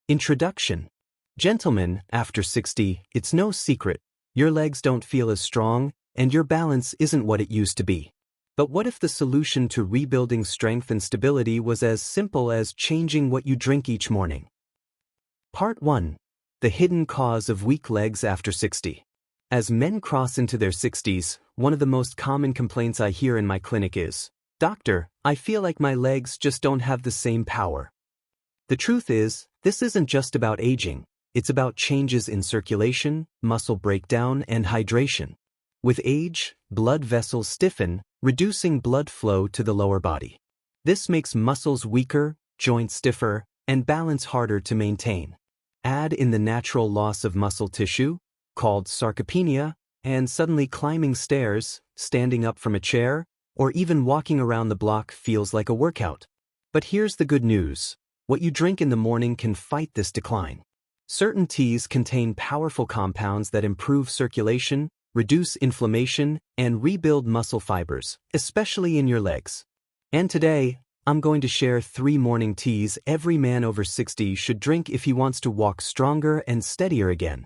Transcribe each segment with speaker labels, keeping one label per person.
Speaker 1: Introduction. Gentlemen, after 60, it's no secret, your legs don't feel as strong, and your balance isn't what it used to be. But what if the solution to rebuilding strength and stability was as simple as changing what you drink each morning? Part 1. The hidden cause of weak legs after 60. As men cross into their 60s, one of the most common complaints I hear in my clinic is, "Doctor, I feel like my legs just don't have the same power." The truth is, this isn't just about aging, it's about changes in circulation, muscle breakdown, and hydration. With age, blood vessels stiffen, reducing blood flow to the lower body. This makes muscles weaker, joints stiffer, and balance harder to maintain. Add in the natural loss of muscle tissue, called sarcopenia, and suddenly climbing stairs, standing up from a chair, or even walking around the block feels like a workout. But here's the good news. What you drink in the morning can fight this decline. Certain teas contain powerful compounds that improve circulation, reduce inflammation, and rebuild muscle fibers, especially in your legs. And today, I'm going to share 3 morning teas every man over 60 should drink if he wants to walk stronger and steadier again.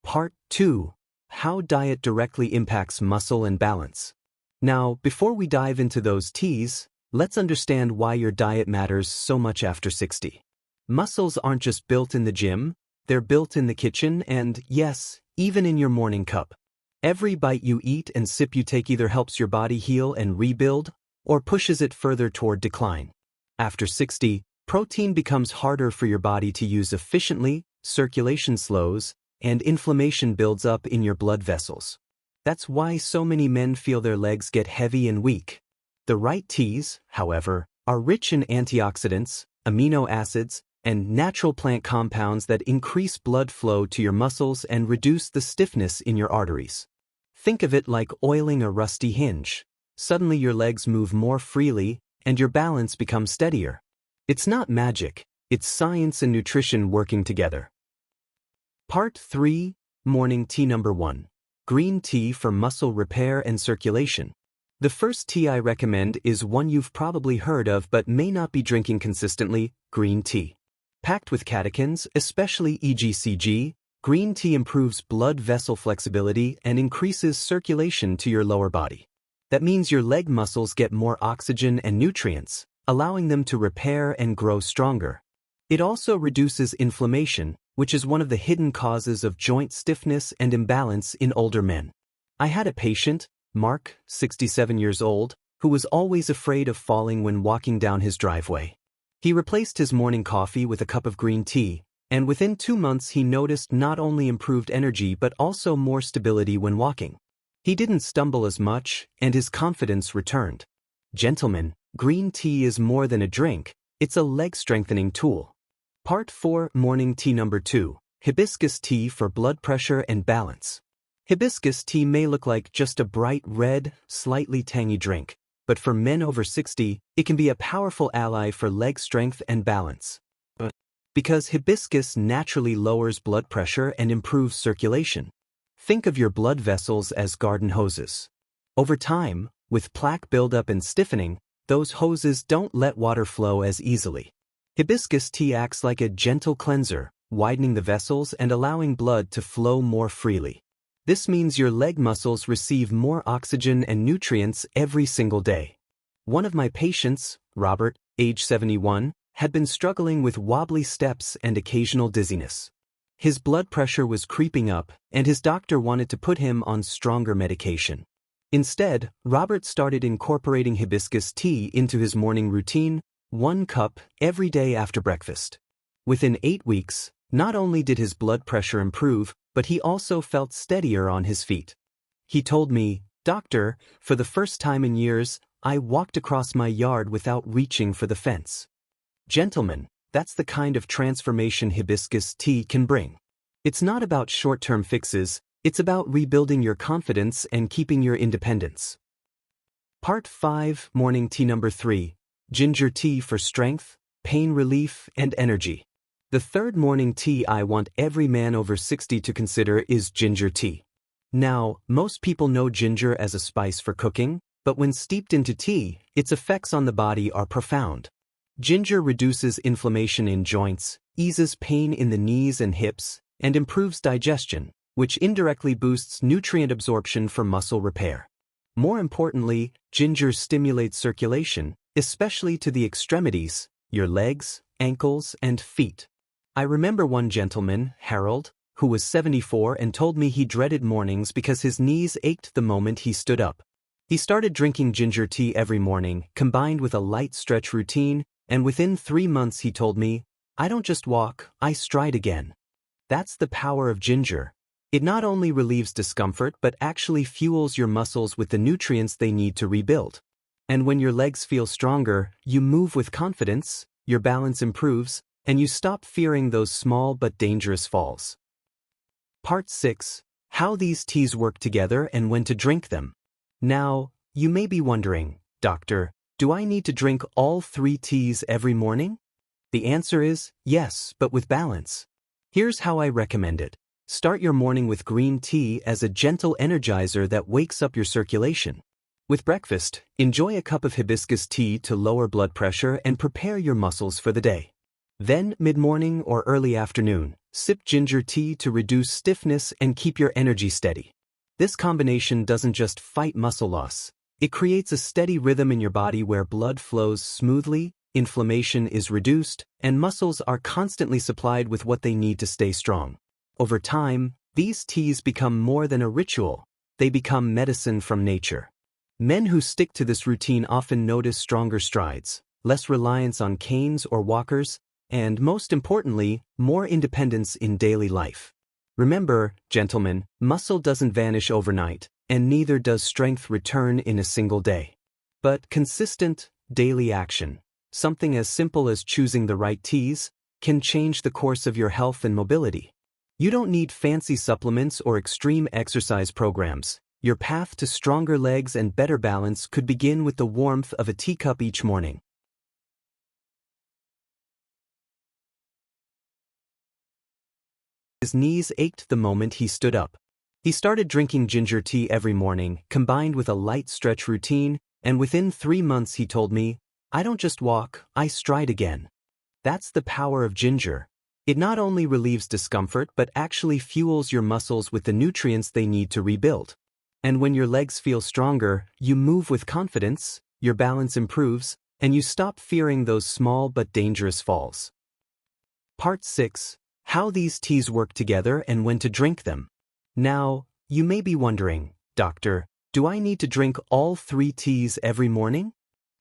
Speaker 1: Part 2. How diet directly impacts muscle and balance. Now, before we dive into those teas, let's understand why your diet matters so much after 60. Muscles aren't just built in the gym, they're built in the kitchen and, yes, even in your morning cup. Every bite you eat and sip you take either helps your body heal and rebuild, or pushes it further toward decline. After 60, protein becomes harder for your body to use efficiently, circulation slows, and inflammation builds up in your blood vessels. That's why so many men feel their legs get heavy and weak. The right teas, however, are rich in antioxidants, amino acids, and natural plant compounds that increase blood flow to your muscles and reduce the stiffness in your arteries. Think of it like oiling a rusty hinge. Suddenly your legs move more freely, and your balance becomes steadier. It's not magic, it's science and nutrition working together. Part 3. Morning tea number 1. Green tea for muscle repair and circulation. The first tea I recommend is one you've probably heard of but may not be drinking consistently, green tea. Packed with catechins, especially EGCG, green tea improves blood vessel flexibility and increases circulation to your lower body. That means your leg muscles get more oxygen and nutrients, allowing them to repair and grow stronger. It also reduces inflammation, which is one of the hidden causes of joint stiffness and imbalance in older men. I had a patient, Mark, 67 years old, who was always afraid of falling when walking down his driveway. He replaced his morning coffee with a cup of green tea, and within 2 months he noticed not only improved energy but also more stability when walking. He didn't stumble as much, and his confidence returned. Gentlemen, green tea is more than a drink, it's a leg-strengthening tool. Part 4. Morning tea number 2. Hibiscus tea for blood pressure and balance. Hibiscus tea may look like just a bright red, slightly tangy drink, but for men over 60, it can be a powerful ally for leg strength and balance. Because hibiscus naturally lowers blood pressure and improves circulation. Think of your blood vessels as garden hoses. Over time, with plaque buildup and stiffening, those hoses don't let water flow as easily. Hibiscus tea acts like a gentle cleanser, widening the vessels and allowing blood to flow more freely. This means your leg muscles receive more oxygen and nutrients every single day. One of my patients, Robert, age 71, had been struggling with wobbly steps and occasional dizziness. His blood pressure was creeping up, and his doctor wanted to put him on stronger medication. Instead, Robert started incorporating hibiscus tea into his morning routine, 1 cup every day after breakfast. Within 8 weeks, not only did his blood pressure improve, but he also felt steadier on his feet. He told me, "Doctor, for the first time in years, I walked across my yard without reaching for the fence." Gentlemen, that's the kind of transformation hibiscus tea can bring. It's not about short-term fixes, it's about rebuilding your confidence and keeping your independence. Part 5. Morning tea number 3. Ginger tea for strength, pain relief, and energy. The third morning tea I want every man over 60 to consider is ginger tea. Now, most people know ginger as a spice for cooking, but when steeped into tea, its effects on the body are profound. Ginger reduces inflammation in joints, eases pain in the knees and hips, and improves digestion, which indirectly boosts nutrient absorption for muscle repair. More importantly, ginger stimulates circulation, especially to the extremities, your legs, ankles, and feet. I remember one gentleman, Harold, who was 74 and told me he dreaded mornings because his knees ached the moment he stood up. He started drinking ginger tea every morning, combined with a light stretch routine, and within 3 months he told me, "I don't just walk, I stride again." That's the power of ginger. It not only relieves discomfort but actually fuels your muscles with the nutrients they need to rebuild. And when your legs feel stronger, you move with confidence, your balance improves, and you stop fearing those small but dangerous falls. Part 6. How these teas work together and when to drink them. Now, you may be wondering, Doctor, do I need to drink all 3 teas every morning? The answer is yes, but with balance. Here's how I recommend it. Start your morning with green tea as a gentle energizer that wakes up your circulation. With breakfast, enjoy a cup of hibiscus tea to lower blood pressure and prepare your muscles for the day. Then, mid-morning or early afternoon, sip ginger tea to reduce stiffness and keep your energy steady. This combination doesn't just fight muscle loss. It creates a steady rhythm in your body where blood flows smoothly, inflammation is reduced, and muscles are constantly supplied with what they need to stay strong. Over time, these teas become more than a ritual. They become medicine from nature. Men who stick to this routine often notice stronger strides, less reliance on canes or walkers, and most importantly, more independence in daily life. Remember, gentlemen, muscle doesn't vanish overnight, and neither does strength return in a single day. But consistent, daily action, something as simple as choosing the right teas, can change the course of your health and mobility. You don't need fancy supplements or extreme exercise programs. Your path to stronger legs and better balance could begin with the warmth of a teacup each morning. His knees ached the moment he stood up. He started drinking ginger tea every morning, combined with a light stretch routine, and within 3 months he told me, "I don't just walk, I stride again." That's the power of ginger. It not only relieves discomfort but actually fuels your muscles with the nutrients they need to rebuild. And when your legs feel stronger, you move with confidence, your balance improves, and you stop fearing those small but dangerous falls. Part 6. How these teas work together and when to drink them. Now, you may be wondering, Doctor, do I need to drink all 3 teas every morning?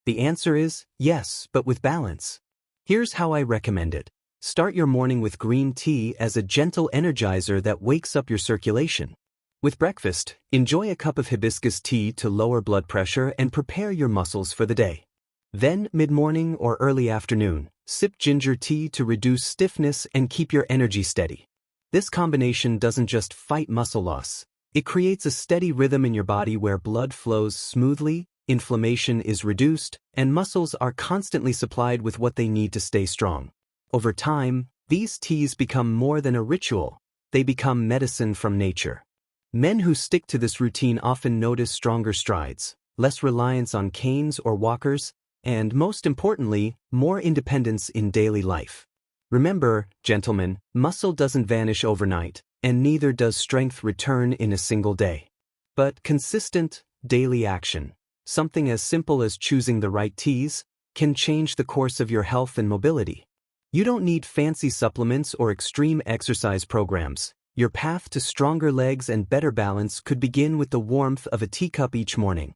Speaker 1: The answer is yes, but with balance. Here's how I recommend it. Start your morning with green tea as a gentle energizer that wakes up your circulation. With breakfast, enjoy a cup of hibiscus tea to lower blood pressure and prepare your muscles for the day. Then, mid-morning or early afternoon, sip ginger tea to reduce stiffness and keep your energy steady. This combination doesn't just fight muscle loss. It creates a steady rhythm in your body where blood flows smoothly, inflammation is reduced, and muscles are constantly supplied with what they need to stay strong. Over time, these teas become more than a ritual. They become medicine from nature. Men who stick to this routine often notice stronger strides, less reliance on canes or walkers, and most importantly, more independence in daily life. Remember, gentlemen, muscle doesn't vanish overnight, and neither does strength return in a single day. But consistent, daily action, something as simple as choosing the right teas, can change the course of your health and mobility. You don't need fancy supplements or extreme exercise programs. Your path to stronger legs and better balance could begin with the warmth of a teacup each morning.